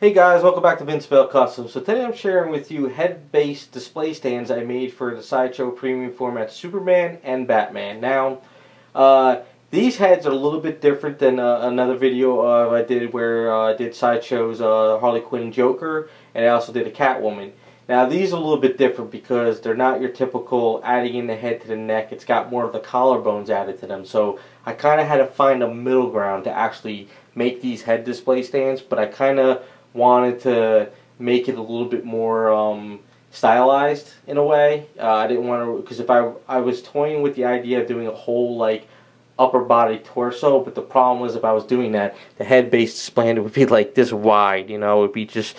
Hey guys, welcome back to Vince-Vell Custom. So today I'm sharing with you head-based display stands I made for the Sideshow premium format Superman and Batman. Now, these heads are a little bit different than another video I did where I did Sideshow's Harley Quinn and Joker, and I also did a Catwoman. Now these are a little bit different because they're not your typical adding in the head to the neck. It's got more of the collarbones added to them. So I kind of had to find a middle ground to actually make these head display stands, but I kind of wanted to make it a little bit more stylized in a way. I didn't want to, because if I was toying with the idea of doing a whole like upper body torso, but the problem was if I was doing that, the head based display would be like this wide, you know, it'd just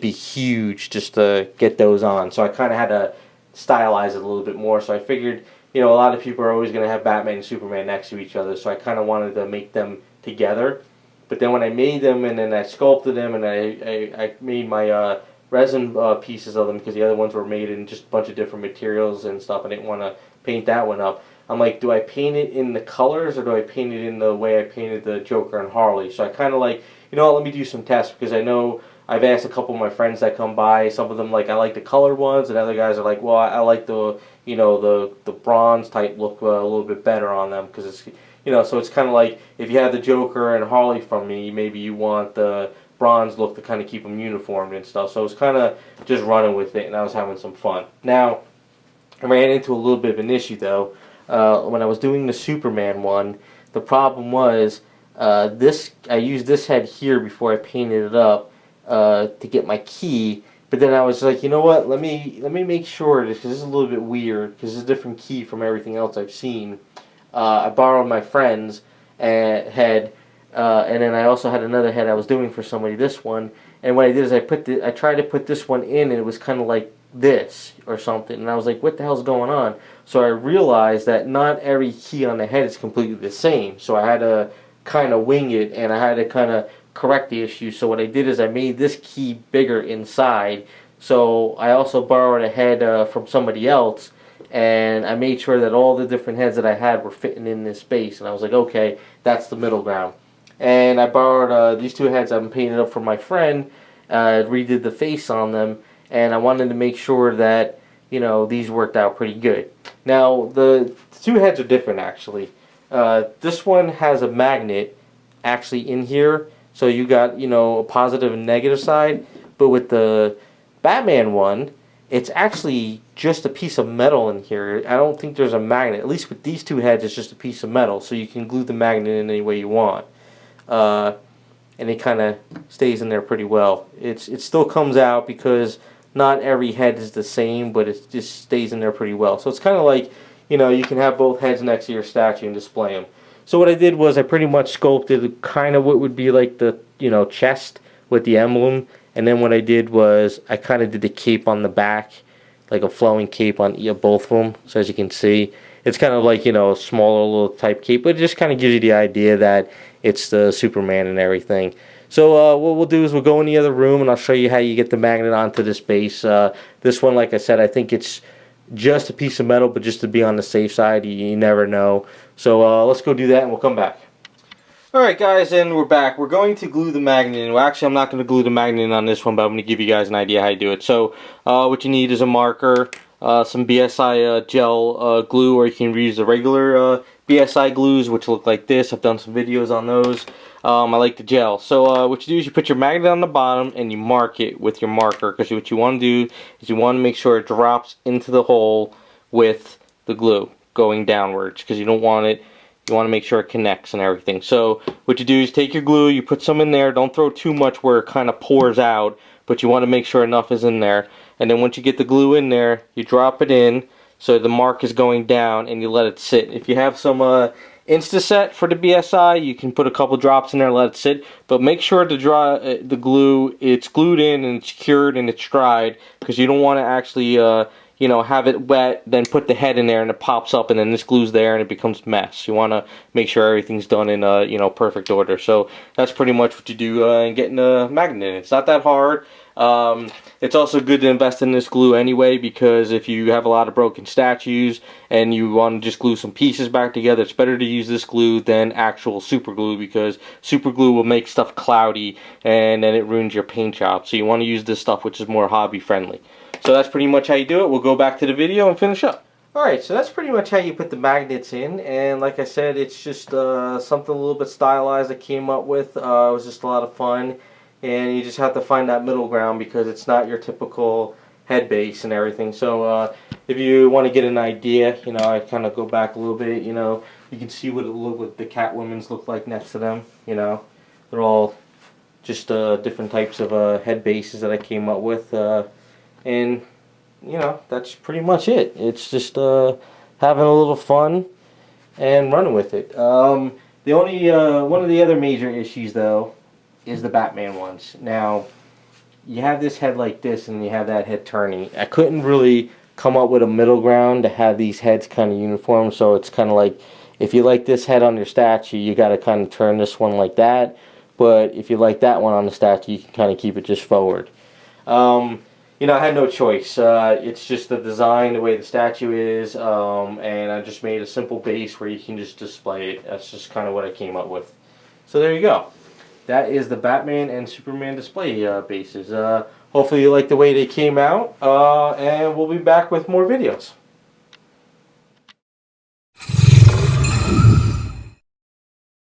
be huge just to get those on. So I kind of had to stylize it a little bit more. So I figured, you know, a lot of people are always going to have Batman and Superman next to each other, so I kind of wanted to make them together. But then when I made them and then I sculpted them and I made my resin pieces of them, because the other ones were made in just a bunch of different materials and stuff, I didn't want to paint that one up. I'm like, do I paint it in the colors or do I paint it in the way I painted the Joker and Harley? So I kind of like, you know what, let me do some tests, because I know I've asked a couple of my friends that come by. Some of them like, I like the colored ones, and other guys are like, well, I like the, you know, the bronze type look a little bit better on them, because it's, you know, so it's kind of like if you have the Joker and Harley from me, maybe you want the bronze look to kind of keep them uniformed and stuff. So I was kind of just running with it, and I was having some fun. Now, I ran into a little bit of an issue though. When I was doing the Superman one, the problem was I used this head here before I painted it up to get my key. But then I was like, you know what? Let me make sure this, because this is a little bit weird, because it's a different key from everything else I've seen. I borrowed my friend's head, and then I also had another head I was doing for somebody. This one, and what I did is I tried to put this one in, and it was kind of like this or something, and I was like, what the hell's going on? So I realized that not every key on the head is completely the same. So I had to kind of wing it, and I had to kind of correct the issue. So what I did is I made this key bigger inside. So I also borrowed a head from somebody else, and I made sure that all the different heads that I had were fitting in this space. And I was like, okay, that's the middle ground. And I borrowed these two heads I'm painted up for my friend, redid the face on them, and I wanted to make sure that, you know, these worked out pretty good. Now, the two heads are different, actually. This one has a magnet actually in here, so you got, you know, a positive and negative side. But with the Batman one, it's actually just a piece of metal in here. I don't think there's a magnet. At least with these two heads, it's just a piece of metal, so you can glue the magnet in any way you want. And it kind of stays in there pretty well. It still comes out because not every head is the same, but it just stays in there pretty well. So it's kind of like, you know, you can have both heads next to your statue and display them. So what I did was I pretty much sculpted kind of what would be like the, you know, chest with the emblem. And then what I did was I kind of did the cape on the back, like a flowing cape on both of them. So as you can see, it's kind of like, you know, a smaller little type cape, but it just kind of gives you the idea that it's the Superman and everything. So what we'll do is we'll go in the other room, and I'll show you how you get the magnet onto this base. This one, like I said, I think it's just a piece of metal, but just to be on the safe side, you never know. So let's go do that, and we'll come back. Alright guys, and we're back. We're going to glue the magnet in. Well, actually, I'm not going to glue the magnet in on this one, but I'm going to give you guys an idea how to do it. So what you need is a marker, some BSI gel glue, or you can use the regular BSI glues, which look like this. I've done some videos on those. I like the gel. So what you do is you put your magnet on the bottom and you mark it with your marker, because what you want to do is you want to make sure it drops into the hole with the glue going downwards, because you don't want it, you want to make sure it connects and everything. So what you do is take your glue, you put some in there, don't throw too much where it kind of pours out, but you want to make sure enough is in there. And then once you get the glue in there, you drop it in so the mark is going down, and you let it sit. If you have some Instaset for the BSI, you can put a couple drops in there and let it sit, but make sure to dry the glue, it's glued in and it's cured and it's dried, because you don't want to actually you know, have it wet, then put the head in there and it pops up, and then this glue's there and it becomes a mess. You want to make sure everything's done in you know, perfect order. So that's pretty much what you do in getting a magnet in. It's not that hard. It's also good to invest in this glue anyway, because if you have a lot of broken statues and you want to just glue some pieces back together, it's better to use this glue than actual super glue, because super glue will make stuff cloudy and then it ruins your paint job. So you want to use this stuff which is more hobby friendly. So that's pretty much how you do it. We'll go back to the video and finish up. Alright, so that's pretty much how you put the magnets in, and like I said, it's just something a little bit stylized I came up with. It was just a lot of fun, and you just have to find that middle ground because it's not your typical head base and everything. So if you want to get an idea, you know, I kind of go back a little bit, you know, you can see what the Catwomen's look like next to them, you know. They're all just different types of head bases that I came up with, and you know, that's pretty much it. It's just having a little fun and running with it. The only one of the other major issues though is the Batman ones. Now, you have this head like this and you have that head turning. I couldn't really come up with a middle ground to have these heads kind of uniform, so it's kind of like, if you like this head on your statue, you got to kind of turn this one like that, but if you like that one on the statue, you can kind of keep it just forward. You know, I had no choice. It's just the design, the way the statue is, and I just made a simple base where you can just display it. That's just kind of what I came up with. So there you go. That is the Batman and Superman display bases. Hopefully you like the way they came out, and we'll be back with more videos.